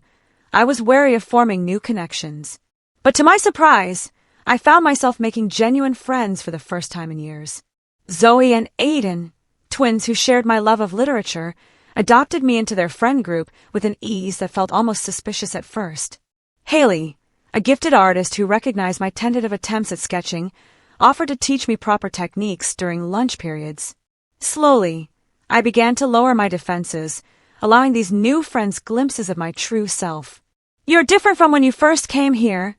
I was wary of forming new connections. But to my surprise, I found myself making genuine friends for the first time in years. Zoe and Aiden, twins who shared my love of literature, adopted me into their friend group with an ease that felt almost suspicious at first. Haley, a gifted artist who recognized my tentative attempts at sketching, offered to teach me proper techniques during lunch periods. Slowly, I began to lower my defenses, allowing these new friends glimpses of my true self. You're different from when you first came here,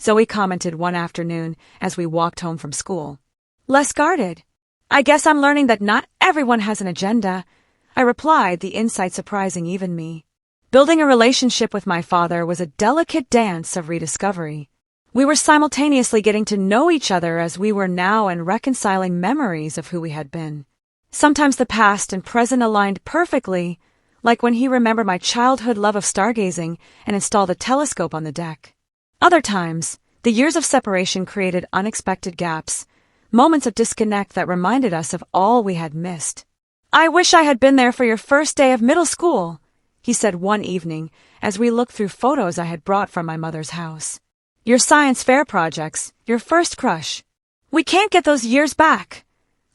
Zoe commented one afternoon as we walked home from school. Less guarded. I guess I'm learning that not everyone has an agenda, I replied, the insight surprising even me. Building a relationship with my father was a delicate dance of rediscovery. We were simultaneously getting to know each other as we were now and reconciling memories of who we had been. Sometimes the past and present aligned perfectly, like when he remembered my childhood love of stargazing and installed a telescope on the deck. Other times, the years of separation created unexpected gaps, moments of disconnect that reminded us of all we had missed. I wish I had been there for your first day of middle school, he said one evening as we looked through photos I had brought from my mother's house. Your science fair projects, your first crush. We can't get those years back,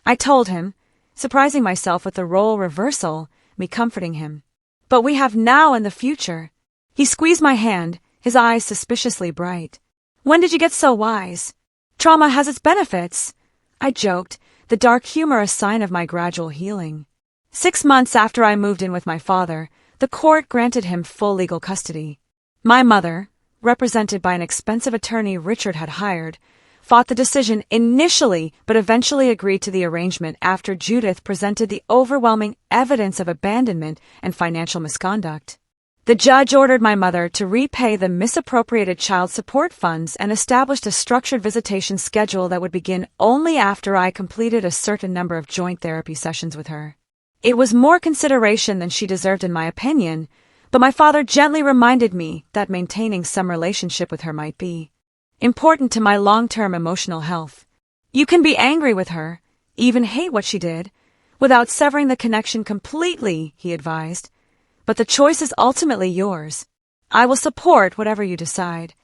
I told him, surprising myself with the role reversal, me comforting him. But we have now and the future. He squeezed my hand, his eyes suspiciously bright. When did you get so wise? Trauma has its benefits, I joked, the dark humor a sign of my gradual healing. 6 months after I moved in with my father, the court granted him full legal custody. My mother, represented by an expensive attorney Richard had hired, fought the decision initially but eventually agreed to the arrangement after Judith presented the overwhelming evidence of abandonment and financial misconduct. The judge ordered my mother to repay the misappropriated child support funds and established a structured visitation schedule that would begin only after I completed a certain number of joint therapy sessions with her. It was more consideration than she deserved in my opinion, but my father gently reminded me that maintaining some relationship with her might be important to my long-term emotional health. You can be angry with her, even hate what she did, without severing the connection completely, he advised. But the choice is ultimately yours. I will support whatever you decide.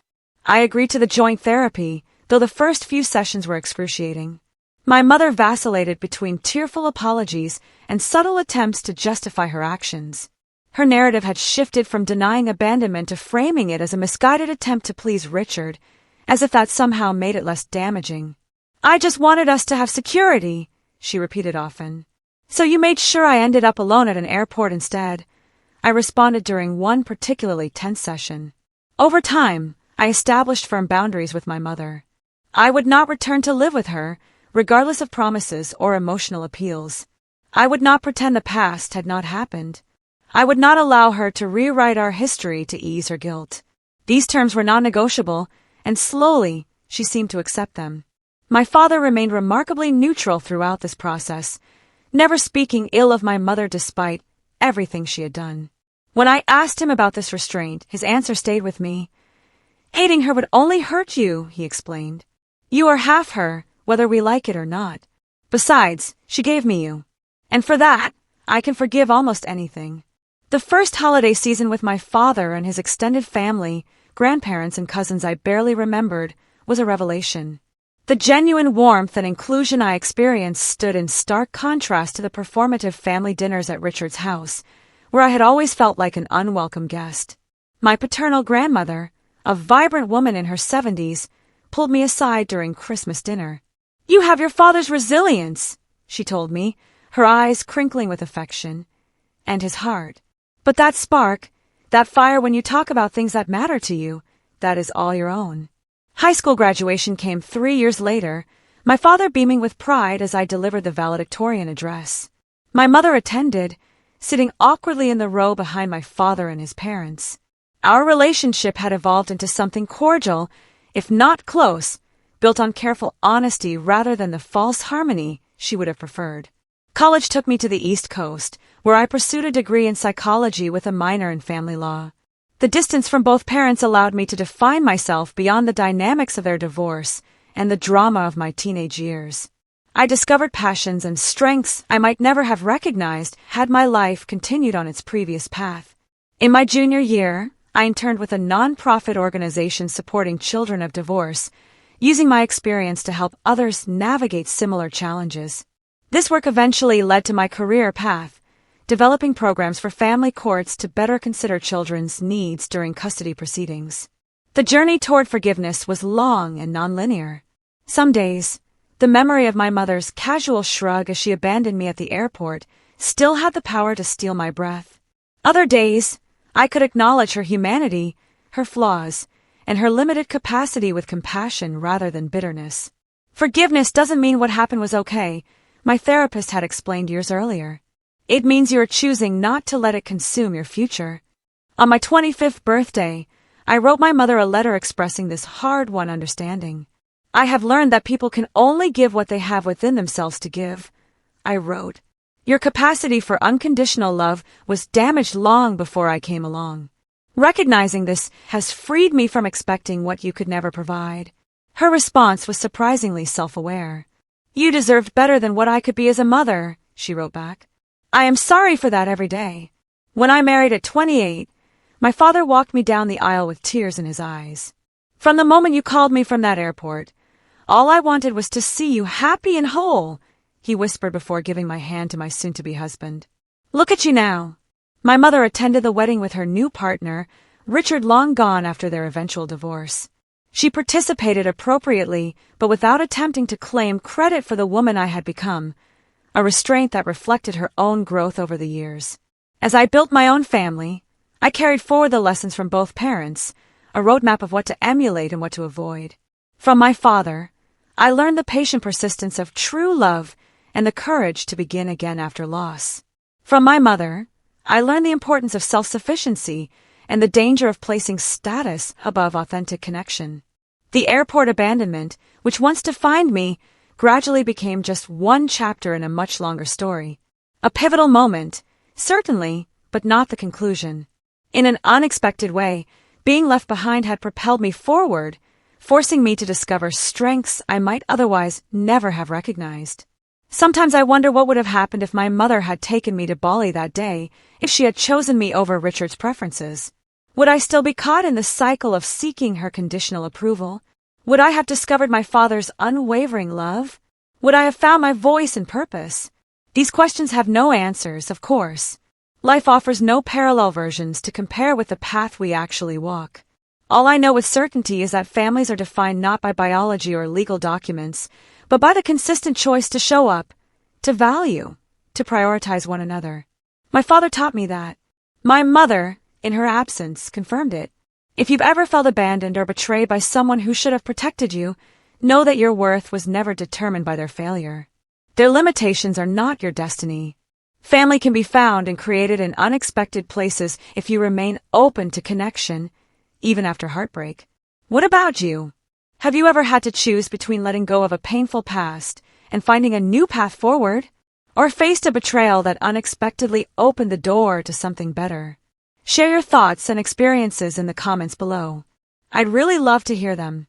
I agreed to the joint therapy, though the first few sessions were excruciating. My mother vacillated between tearful apologies and subtle attempts to justify her actions. Her narrative had shifted from denying abandonment to framing it as a misguided attempt to please Richard, as if that somehow made it less damaging. I just wanted us to have security, she repeated often. So you made sure I ended up alone at an airport instead, I responded during one particularly tense session. Over time, I established firm boundaries with my mother. I would not return to live with her, regardless of promises or emotional appeals. I would not pretend the past had not happened. I would not allow her to rewrite our history to ease her guilt. These terms were non-negotiable, and slowly she seemed to accept them. My father remained remarkably neutral throughout this process, never speaking ill of my mother despite everything she had done. When I asked him about this restraint, his answer stayed with me. Hating her would only hurt you, he explained. You are half her, whether we like it or not. Besides, she gave me you. And for that, I can forgive almost anything. The first holiday season with my father and his extended family, grandparents and cousins I barely remembered, was a revelation. The genuine warmth and inclusion I experienced stood in stark contrast to the performative family dinners at Richard's house, where I had always felt like an unwelcome guest. My paternal grandmother, a vibrant woman in her 70s, pulled me aside during Christmas dinner. You have your father's resilience, she told me, her eyes crinkling with affection, and his heart. But that spark, that fire when you talk about things that matter to you, that is all your own. High school graduation came 3 years later, my father beaming with pride as I delivered the valedictorian address. My mother attended, sitting awkwardly in the row behind my father and his parents. Our relationship had evolved into something cordial, if not close, built on careful honesty rather than the false harmony she would have preferred. College took me to the East Coast, where I pursued a degree in psychology with a minor in family law. The distance from both parents allowed me to define myself beyond the dynamics of their divorce and the drama of my teenage years. I discovered passions and strengths I might never have recognized had my life continued on its previous path. In my junior year, I interned with a non-profit organization supporting children of divorce, using my experience to help others navigate similar challenges. This work eventually led to my career path, developing programs for family courts to better consider children's needs during custody proceedings. The journey toward forgiveness was long and nonlinear. Some days, the memory of my mother's casual shrug as she abandoned me at the airport still had the power to steal my breath. Other days, I could acknowledge her humanity, her flaws, and her limited capacity with compassion rather than bitterness. Forgiveness doesn't mean what happened was okay, my therapist had explained years earlier. It means you're choosing not to let it consume your future. On my 25th birthday, I wrote my mother a letter expressing this hard-won understanding. I have learned that people can only give what they have within themselves to give. I wrote, your capacity for unconditional love was damaged long before I came along. Recognizing this has freed me from expecting what you could never provide. Her response was surprisingly self-aware. You deserved better than what I could be as a mother, she wrote back. I am sorry for that every day. When I married at 28, my father walked me down the aisle with tears in his eyes. From the moment you called me from that airport, all I wanted was to see you happy and whole, he whispered before giving my hand to my soon-to-be husband. Look at you now. My mother attended the wedding with her new partner, Richard, long gone after their eventual divorce. She participated appropriately, but without attempting to claim credit for the woman I had become, a restraint that reflected her own growth over the years. As I built my own family, I carried forward the lessons from both parents, a roadmap of what to emulate and what to avoid. From my father, I learned the patient persistence of true love and the courage to begin again after loss. From my mother, I learned the importance of self-sufficiency and the danger of placing status above authentic connection. The airport abandonment, which once defined me, gradually became just one chapter in a much longer story. A pivotal moment, certainly, but not the conclusion. In an unexpected way, being left behind had propelled me forward, forcing me to discover strengths I might otherwise never have recognized. Sometimes I wonder what would have happened if my mother had taken me to Bali that day, if she had chosen me over Richard's preferences. Would I still be caught in the cycle of seeking her conditional approval? Would I have discovered my father's unwavering love? Would I have found my voice and purpose? These questions have no answers, of course. Life offers no parallel versions to compare with the path we actually walk. All I know with certainty is that families are defined not by biology or legal documents, but by the consistent choice to show up, to value, to prioritize one another. My father taught me that. My mother, in her absence, confirmed it. If you've ever felt abandoned or betrayed by someone who should have protected you, know that your worth was never determined by their failure. Their limitations are not your destiny. Family can be found and created in unexpected places if you remain open to connection, even after heartbreak. What about you? Have you ever had to choose between letting go of a painful past and finding a new path forward, or faced a betrayal that unexpectedly opened the door to something better? Share your thoughts and experiences in the comments below. I'd really love to hear them.